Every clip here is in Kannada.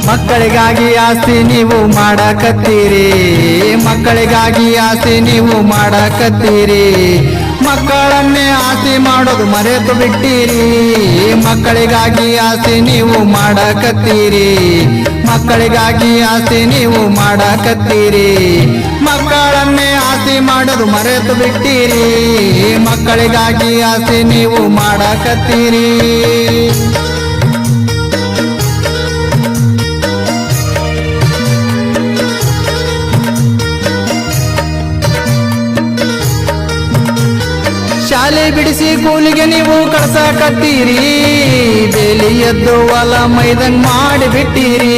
ಮಕ್ಕಳಿಗಾಗಿ ಆಸ್ತಿ ನೀವು ಮಾಡಕತ್ತೀರಿ, ಮಕ್ಕಳಿಗಾಗಿ ಆಸ್ತಿ ನೀವು ಮಾಡಕತ್ತೀರಿ. ಮಕ್ಕಳನ್ನೇ ಆಸ್ತಿ ಮಾಡೋದು ಮರೆತು ಬಿಟ್ಟಿರಿ, ಮಕ್ಕಳಿಗಾಗಿ ಆಸ್ತಿ ನೀವು ಮಾಡಕತ್ತೀರಿ, ಮಕ್ಕಳಿಗಾಗಿ ಆಸ್ತಿ ನೀವು ಮಾಡಕತ್ತೀರಿ. ಮಕ್ಕಳನ್ನೇ ಆಸ್ತಿ ಮಾಡೋದು ಮರೆತು ಬಿಟ್ಟಿರಿ, ಮಕ್ಕಳಿಗಾಗಿ ಆಸ್ತಿ ನೀವು ಮಾಡಕತ್ತೀರಿ. ಶಾಲೆ ಬಿಡಿಸಿ ಕೂಲಿಗೆ ನೀವು ಕಳ್ಸಕತ್ತೀರಿ, ಬೇಲಿ ಎದ್ದು ಹೊಲ ಮೈದಂಗ್ ಮಾಡಿಬಿಟ್ಟಿರಿ.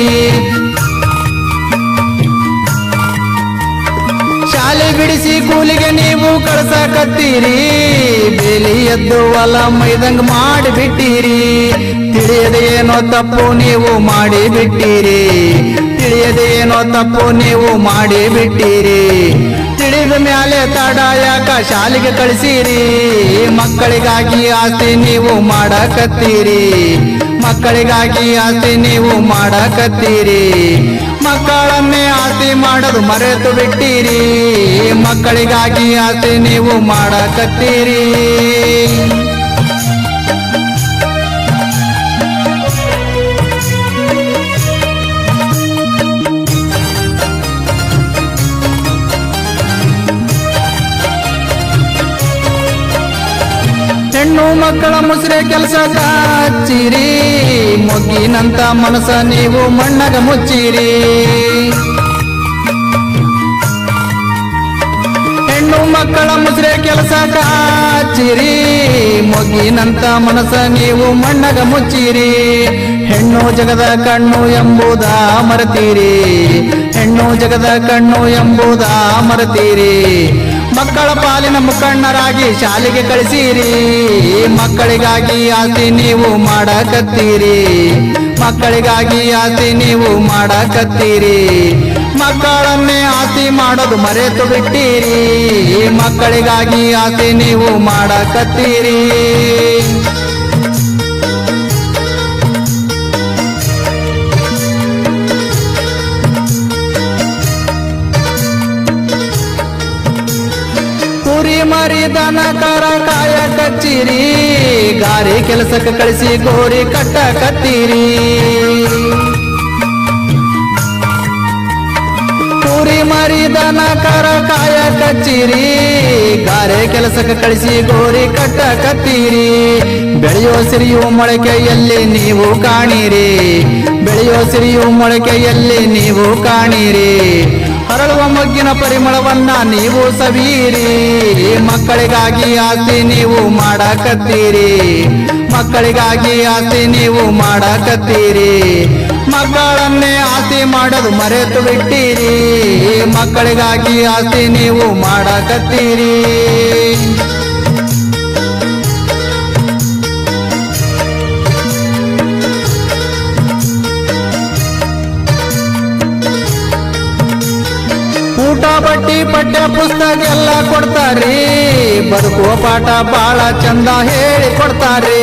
ಶಾಲೆ ಬಿಡಿಸಿ ಕೂಲಿಗೆ ನೀವು ಕಳ್ಸಕತ್ತೀರಿ, ಬೇಲಿ ಎದ್ದು ಹೊಲ ಮೈದಂಗ್ ಮಾಡಿಬಿಟ್ಟಿರಿ. ತಿಳಿಯದೆ ಏನೋ ತಪ್ಪು ನೀವು ಮಾಡಿಬಿಟ್ಟಿರಿ, ತಿಳಿಯದೆ ಏನೋ ತಪ್ಪು ನೀವು ಮಾಡಿಬಿಟ್ಟಿರಿ. ತಿಳಿದ ಮ್ಯಾಲೆ ತಡ ಯಾಕ ಶಾಲೆಗೆ ಕಳಿಸಿರಿ, ಮಕ್ಕಳಿಗಾಗಿ ಆಸ್ತಿ ನೀವು ಮಾಡಕತ್ತೀರಿ, ಮಕ್ಕಳಿಗಾಗಿ ಆಸ್ತಿ ನೀವು ಮಾಡಕತ್ತೀರಿ. ಮಕ್ಕಳನ್ನೇ ಆಸ್ತಿ ಮಾಡೋದು ಮರೆತು ಬಿಟ್ಟಿರಿ, ಮಕ್ಕಳಿಗಾಗಿ ಆಸ್ತಿ ನೀವು ಮಾಡಕತ್ತೀರಿ. ಹೆಣ್ಣು ಮಕ್ಕಳ ಮುಸ್ರೆ ಕೆಲಸ ಹಚ್ಚಿರಿ, ಮೊಗ್ಗಿನಂತ ಮನಸ ನೀವು ಮಣ್ಣಗ ಮುಚ್ಚಿರಿ. ಹೆಣ್ಣು ಮಕ್ಕಳ ಮುಸ್ರೆ ಕೆಲಸ ಹಚ್ಚಿರಿ, ಮೊಗ್ಗಿನಂತ ಮನಸ ನೀವು ಮಣ್ಣಗ ಮುಚ್ಚಿರಿ. ಹೆಣ್ಣು ಜಗದ ಕಣ್ಣು ಎಂಬುದ ಮರೆತೀರಿ, ಹೆಣ್ಣು ಜಗದ ಕಣ್ಣು ಎಂಬುದ ಮರೆತೀರಿ. ಮಕ್ಕಳ ಪಾಲಿನ ಮುಖಂಡರಾಗಿ ಶಾಲೆಗೆ ಕಳಿಸಿರಿ, ಮಕ್ಕಳಿಗಾಗಿ ಆಸ್ತಿ ನೀವು ಮಾಡಕತ್ತೀರಿ, ಮಕ್ಕಳಿಗಾಗಿ ಆಸ್ತಿ ನೀವು ಮಾಡಕತ್ತೀರಿ. ಮಕ್ಕಳನ್ನೇ ಆಸ್ತಿ ಮಾಡೋದು ಮರೆತು ಬಿಟ್ಟಿರಿ, ಮಕ್ಕಳಿಗಾಗಿ ಆಸ್ತಿ ನೀವು ಮಾಡಕತ್ತೀರಿ. ಕುರಿ ಮರಿ ದನ ಕರ ಕಾಯ ಕಚ್ಚಿರಿ, ಗಾರಿ ಕೆಲಸಕ್ಕೆ ಕಳಿಸಿ ಗೋರಿ ಕಟ್ಟ ಕತ್ತೀರಿ. ಕುರಿ ಮರಿ ದನ ಕರ ಕಾಯ ಕಚ್ಚಿರಿ, ಗಾರೆ ಕೆಲಸಕ್ಕೆ ಕಳಿಸಿ ಗೋರಿ ಕಟ್ಟ ಕತ್ತೀರಿ. ಬೆಳೆಯೋ ಸಿರಿಯು ಮೊಳಕೆಯಲ್ಲಿ ನೀವು ಕಾಣಿರಿ, ಬೆಳೆಯೋ ಸಿರಿಯು ಮೊಳಕೆಯಲ್ಲಿ ನೀವು ಕಾಣಿರಿ. ಹರಳುವ ಮೊಗ್ಗಿನ ಪರಿಮಳವನ್ನ ನೀವು ಸವಿಯಿರಿ, ಮಕ್ಕಳಿಗಾಗಿ ಆಸ್ತಿ ನೀವು ಮಾಡಕತ್ತೀರಿ, ಮಕ್ಕಳಿಗಾಗಿ ಆಸ್ತಿ ನೀವು ಮಾಡಕತ್ತೀರಿ. ಮಕ್ಕಳನ್ನೇ ಆಸ್ತಿ ಮಾಡೋದು ಮರೆತು ಬಿಟ್ಟಿರಿ, ಮಕ್ಕಳಿಗಾಗಿ ಆಸ್ತಿ ನೀವು ಮಾಡಕತ್ತೀರಿ. ಊಟ ಬಟ್ಟಿ ಪಠ್ಯ ಪುಸ್ತಕ ಎಲ್ಲ ಕೊಡ್ತಾರಿ, ಬದುಕುವ ಪಾಠ ಬಾಳ ಚಂದ ಹೇಳಿ ಕೊಡ್ತಾರಿ.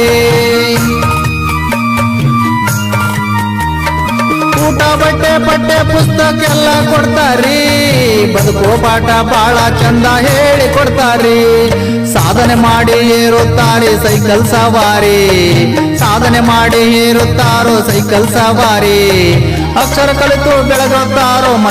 ಊಟ ಬಟ್ಟೆ ಪಠ್ಯ ಪುಸ್ತಕ ಎಲ್ಲ ಕೊಡ್ತಾರಿ, ಬದುಕುವ ಪಾಠ ಬಾಳ ಚಂದ ಹೇಳಿ ಕೊಡ್ತಾರಿ. ಸಾಧನೆ ಮಾಡಿ ಏರುತ್ತಾರೆ ಸೈಕಲ್ ಸವಾರಿ, ಸಾಧನೆ ಮಾಡಿ ಏರುತ್ತಾರೋ ಸೈಕಲ್ ಸವಾರಿ. ಅಕ್ಷರ ಕಲಿತು ಬೆಳಗುತ್ತಾರೋ